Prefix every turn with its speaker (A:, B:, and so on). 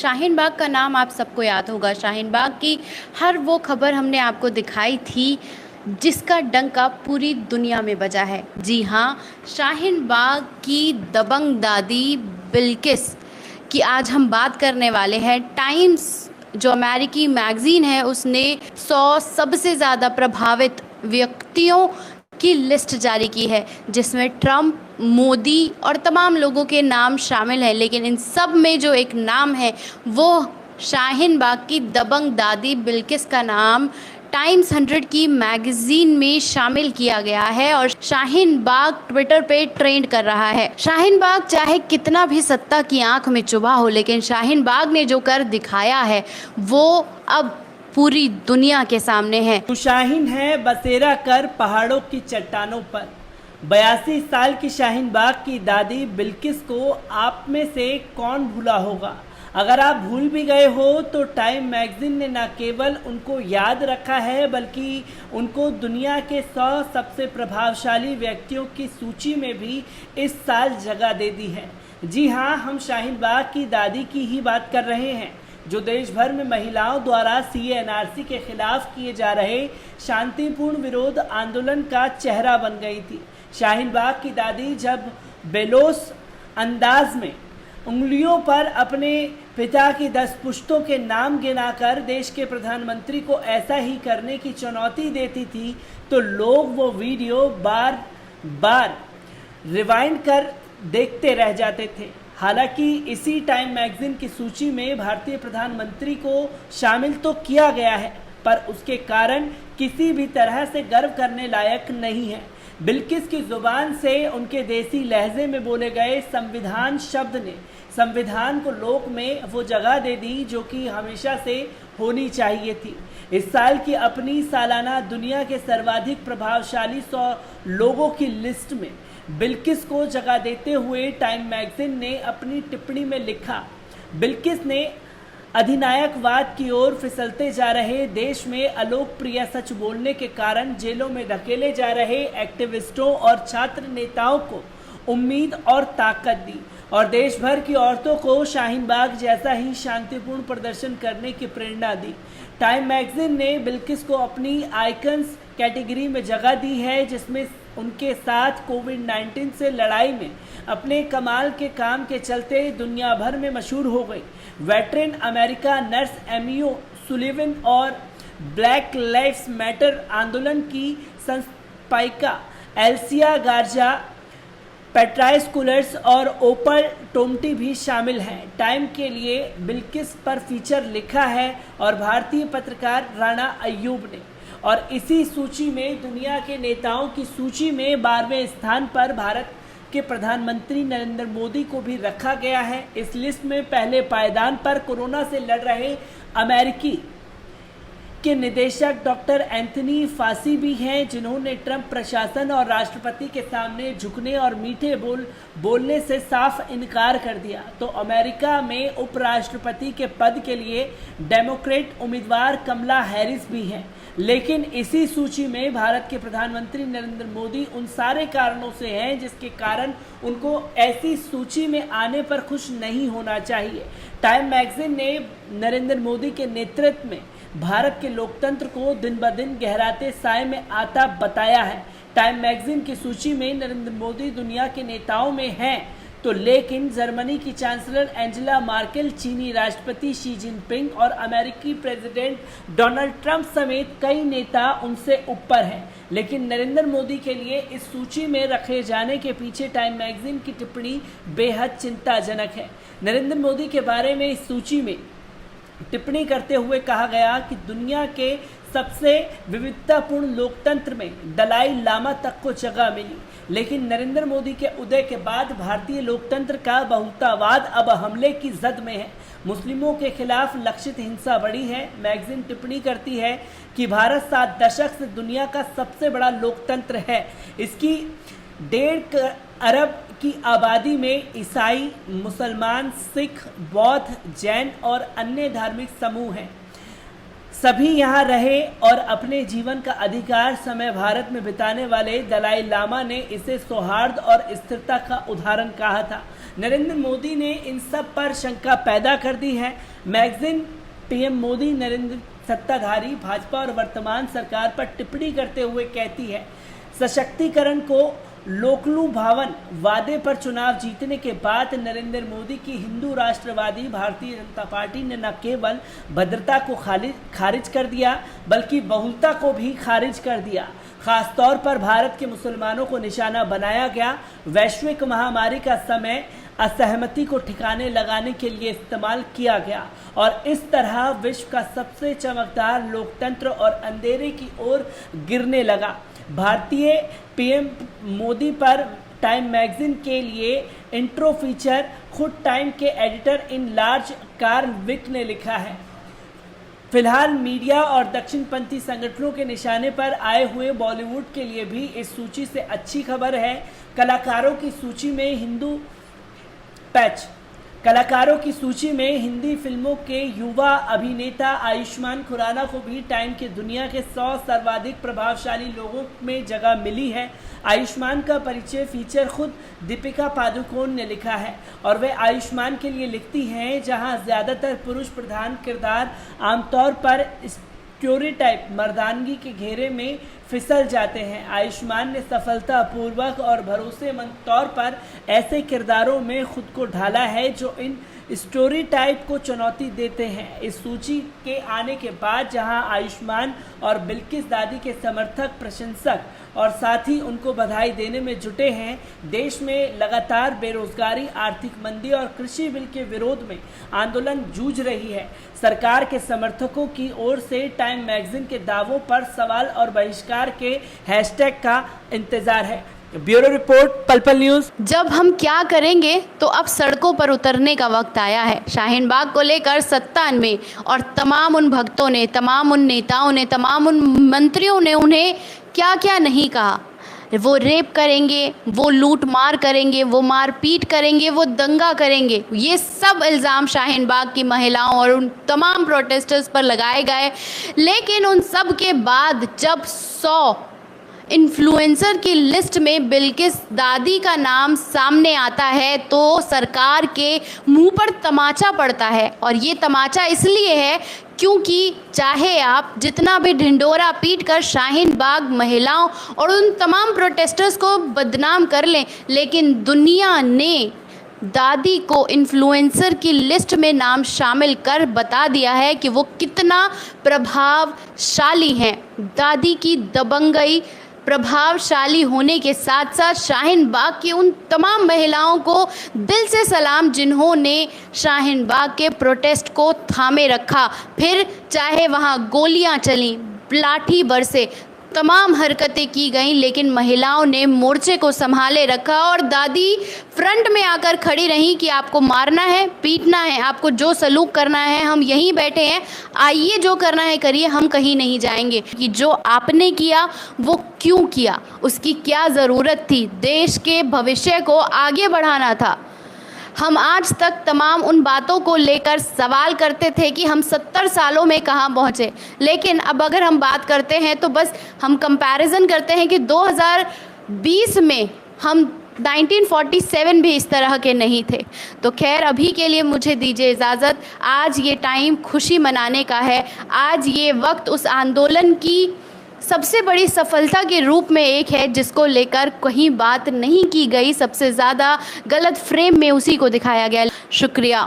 A: शाहीन बाग का नाम आप सबको याद होगा। शाहीन बाग की हर वो खबर हमने आपको दिखाई थी जिसका डंका पूरी दुनिया में बजा है। जी हाँ, शाहीन बाग की दबंग दादी बिल्किस की आज हम बात करने वाले हैं। टाइम्स जो अमेरिकी मैगज़ीन है उसने 100 सबसे ज़्यादा प्रभावित व्यक्तियों की लिस्ट जारी की है, जिसमें ट्रंप, मोदी और तमाम लोगों के नाम शामिल हैं। लेकिन इन सब में जो एक नाम है वो शाहीन बाग की दबंग दादी बिल्किस का नाम टाइम्स 100 की मैगजीन में शामिल किया गया है और शाहीन बाग ट्विटर पे ट्रेंड कर रहा है। शाहीन बाग चाहे कितना भी सत्ता की आंख में चुभा हो, लेकिन शाहीन बाग ने जो कर दिखाया है वो अब पूरी दुनिया के सामने है।
B: तू शाहीन है बसेरा कर पहाड़ों की चट्टानों पर। 82 साल की शाहीन बाग की दादी बिल्किस को आप में से कौन भूला होगा। अगर आप भूल भी गए हो तो टाइम मैगजीन ने न केवल उनको याद रखा है बल्कि उनको दुनिया के 100 सबसे प्रभावशाली व्यक्तियों की सूची में भी इस साल जगह दे दी है। जी हाँ, हम शाहीन बाग की दादी की ही बात कर रहे हैं, जो देश भर में महिलाओं द्वारा CA/NRC के खिलाफ किए जा रहे शांतिपूर्ण विरोध आंदोलन का चेहरा बन गई थी। शाहीन बाग की दादी जब बेलोस अंदाज में उंगलियों पर अपने पिता की 10 पुश्तों के नाम गिनाकर देश के प्रधानमंत्री को ऐसा ही करने की चुनौती देती थी, तो लोग वो वीडियो बार बार रिवाइंड कर देखते रह जाते थे। हालांकि इसी टाइम मैगजीन की सूची में भारतीय प्रधानमंत्री को शामिल तो किया गया है, पर उसके कारण किसी भी तरह से गर्व करने लायक नहीं है। बिल्किस की जुबान से उनके देसी लहजे में बोले गए संविधान शब्द ने संविधान को लोक में वो जगह दे दी जो कि हमेशा से होनी चाहिए थी। इस साल की अपनी सालाना दुनिया के सर्वाधिक प्रभावशाली 100 लोगों की लिस्ट में बिल्किस को जगह देते हुए टाइम मैगजीन ने अपनी टिप्पणी में लिखा, बिल्किस ने अधिनायकवाद की ओर फिसलते जा रहे देश में अलोकप्रिय सच बोलने के कारण जेलों में धकेले जा रहे एक्टिविस्टों और छात्र नेताओं को उम्मीद और ताकत दी और देश भर की औरतों को शाहीन बाग जैसा ही शांतिपूर्ण प्रदर्शन करने की प्रेरणा दी। टाइम मैगजीन ने बिल्किस को अपनी आइकन्स कैटेगरी में जगह दी है, जिसमें उनके साथ कोविड-19 से लड़ाई में अपने कमाल के काम के चलते दुनिया भर में मशहूर हो गई। Veteran America nurse Ameo Sullivan और ब्लैक लाइव्स मैटर आंदोलन की संस्थापिका एल्सिया गार्जा पेट्राइस्कुलर्स और ओपर टोमटी भी शामिल हैं। टाइम के लिए बिल्किस पर फीचर लिखा है और भारतीय पत्रकार राणा अय्यूब ने, और इसी सूची में दुनिया के नेताओं की सूची में 12वें स्थान पर भारत के प्रधानमंत्री नरेंद्र मोदी को भी रखा गया है। इस लिस्ट में पहले पायदान पर कोरोना से लड़ रहे अमेरिकी के निदेशक डॉक्टर एंथनी फासी भी हैं, जिन्होंने ट्रंप प्रशासन और राष्ट्रपति के सामने झुकने और मीठे बोलने से साफ इनकार कर दिया। तो अमेरिका में उपराष्ट्रपति के पद के लिए डेमोक्रेट उम्मीदवार कमला हैरिस भी हैं। लेकिन इसी सूची में भारत के प्रधानमंत्री नरेंद्र मोदी उन सारे कारणों से हैं जिसके कारण उनको ऐसी सूची में आने पर खुश नहीं होना चाहिए। टाइम मैगजीन ने नरेंद्र मोदी के नेतृत्व में भारत के लोकतंत्र को दिन ब दिन गहराते साए में आता बताया है। टाइम मैगजीन की सूची में नरेंद्र मोदी दुनिया के नेताओं में हैं, तो लेकिन जर्मनी की चांसलर एंजेला मार्केल, चीनी राष्ट्रपति शी जिनपिंग और अमेरिकी प्रेसिडेंट डोनाल्ड ट्रंप समेत कई नेता उनसे ऊपर हैं। लेकिन नरेंद्र मोदी के लिए इस सूची में रखे जाने के पीछे टाइम मैगजीन की टिप्पणी बेहद चिंताजनक है। नरेंद्र मोदी के बारे में इस सूची में टिप्पणी करते हुए कहा गया कि दुनिया के सबसे विविधतापूर्ण लोकतंत्र में दलाई लामा तक को जगह मिली, लेकिन नरेंद्र मोदी के उदय के बाद भारतीय लोकतंत्र का बहुलतावाद अब हमले की जद में है। मुस्लिमों के खिलाफ लक्षित हिंसा बढ़ी है। मैगजीन टिप्पणी करती है कि भारत 7 दशक से दुनिया का सबसे बड़ा लोकतंत्र है। इसकी 1.5 अरब की आबादी में ईसाई, मुसलमान, सिख, बौद्ध, जैन और अन्य धार्मिक समूह हैं। सभी यहाँ रहे और अपने जीवन का अधिकार समय भारत में बिताने वाले दलाई लामा ने इसे सौहार्द और स्थिरता का उदाहरण कहा था। नरेंद्र मोदी ने इन सब पर शंका पैदा कर दी है। मैगजीन पीएम मोदी नरेंद्र सत्ताधारी भाजपा और वर्तमान सरकार पर टिप्पणी करते हुए कहती है, सशक्तिकरण को लोकलू भावन वादे पर चुनाव जीतने के बाद नरेंद्र मोदी की हिंदू राष्ट्रवादी भारतीय जनता पार्टी ने न केवल भद्रता को खारिज कर दिया बल्कि बहुलता को भी खारिज कर दिया। खासतौर पर भारत के मुसलमानों को निशाना बनाया गया। वैश्विक महामारी का समय असहमति को ठिकाने लगाने के लिए इस्तेमाल किया गया और इस तरह विश्व का सबसे चमकदार लोकतंत्र और अंधेरे की ओर गिरने लगा। भारतीय पीएम मोदी पर टाइम मैगजीन के लिए इंट्रो फीचर खुद टाइम के editor in large Karl Vick ने लिखा है। फिलहाल मीडिया और दक्षिणपंथी संगठनों के निशाने पर आए हुए बॉलीवुड के लिए भी इस सूची से अच्छी खबर है। कलाकारों की सूची में हिंदी फिल्मों के युवा अभिनेता आयुष्मान खुराना को भी टाइम के दुनिया के 100 सर्वाधिक प्रभावशाली लोगों में जगह मिली है। आयुष्मान का परिचय फीचर खुद दीपिका पादुकोण ने लिखा है और वे आयुष्मान के लिए लिखती हैं, जहां ज़्यादातर पुरुष प्रधान किरदार आमतौर पर स्टीरियोटाइप मर्दानगी के घेरे में फिसल जाते हैं। आयुष्मान ने सफलतापूर्वक और भरोसेमंद तौर पर ऐसे किरदारों में खुद को ढाला है जो इन स्टीरियोटाइप को चुनौती देते हैं। इस सूची के आने के बाद जहां आयुष्मान और बिल्किस दादी के समर्थक, प्रशंसक और साथ ही उनको बधाई देने में जुटे हैं, देश में लगातार बेरोजगारी, आर्थिक मंदी और कृषि बिल के विरोध में आंदोलन जूझ रही है। सरकार के समर्थकों की ओर से टाइम मैगजीन के दावों पर सवाल और बहिष्कार के हैशटैग का इंतजार है। ब्यूरो रिपोर्ट, पल-पल न्यूज।
A: जब हम क्या करेंगे तो अब सड़कों पर उतरने का वक्त आया है। शाहीन बाग को लेकर सत्ता में और तमाम उन भक्तों ने, तमाम उन नेताओं ने, तमाम उन मंत्रियों ने उन्हें क्या क्या नहीं कहा। वो रेप करेंगे, वो लूट मार करेंगे, वो मारपीट करेंगे, वो दंगा करेंगे। ये सब इल्ज़ाम शाहीन बाग की महिलाओं और उन तमाम प्रोटेस्टर्स पर लगाए गए। लेकिन उन सब के बाद जब 100 इन्फ्लुएंसर की लिस्ट में बिल्किस दादी का नाम सामने आता है तो सरकार के मुंह पर तमाचा पड़ता है। और ये तमाचा इसलिए है क्योंकि चाहे आप जितना भी ढिंडोरा पीट कर शाहीन बाग महिलाओं और उन तमाम प्रोटेस्टर्स को बदनाम कर लें, लेकिन दुनिया ने दादी को इन्फ्लुएंसर की लिस्ट में नाम शामिल कर बता दिया है कि वो कितना प्रभावशाली हैं। दादी की दबंगई प्रभावशाली होने के साथ साथ शाहीन बाग की उन तमाम महिलाओं को दिल से सलाम जिन्होंने शाहीन बाग के प्रोटेस्ट को थामे रखा। फिर चाहे वहाँ गोलियां चलीं, लाठी बरसे, तमाम हरकतें की गईं, लेकिन महिलाओं ने मोर्चे को संभाले रखा और दादी फ्रंट में आकर खड़ी रहीं कि आपको मारना है, पीटना है, आपको जो सलूक करना है, हम यहीं बैठे हैं, आइए जो करना है करिए, हम कहीं नहीं जाएंगे। कि जो आपने किया वो क्यों किया, उसकी क्या ज़रूरत थी, देश के भविष्य को आगे बढ़ाना था। हम आज तक तमाम उन बातों को लेकर सवाल करते थे कि हम 70 सालों में कहाँ पहुँचे, लेकिन अब अगर हम बात करते हैं तो बस हम कंपैरिजन करते हैं कि 2020 में हम 1947 भी इस तरह के नहीं थे। तो खैर अभी के लिए मुझे दीजिए इजाज़त। आज ये टाइम खुशी मनाने का है। आज ये वक्त उस आंदोलन की सबसे बड़ी सफलता के रूप में एक है जिसको लेकर कहीं बात नहीं की गई, सबसे ज़्यादा गलत फ्रेम में उसी को दिखाया गया। शुक्रिया।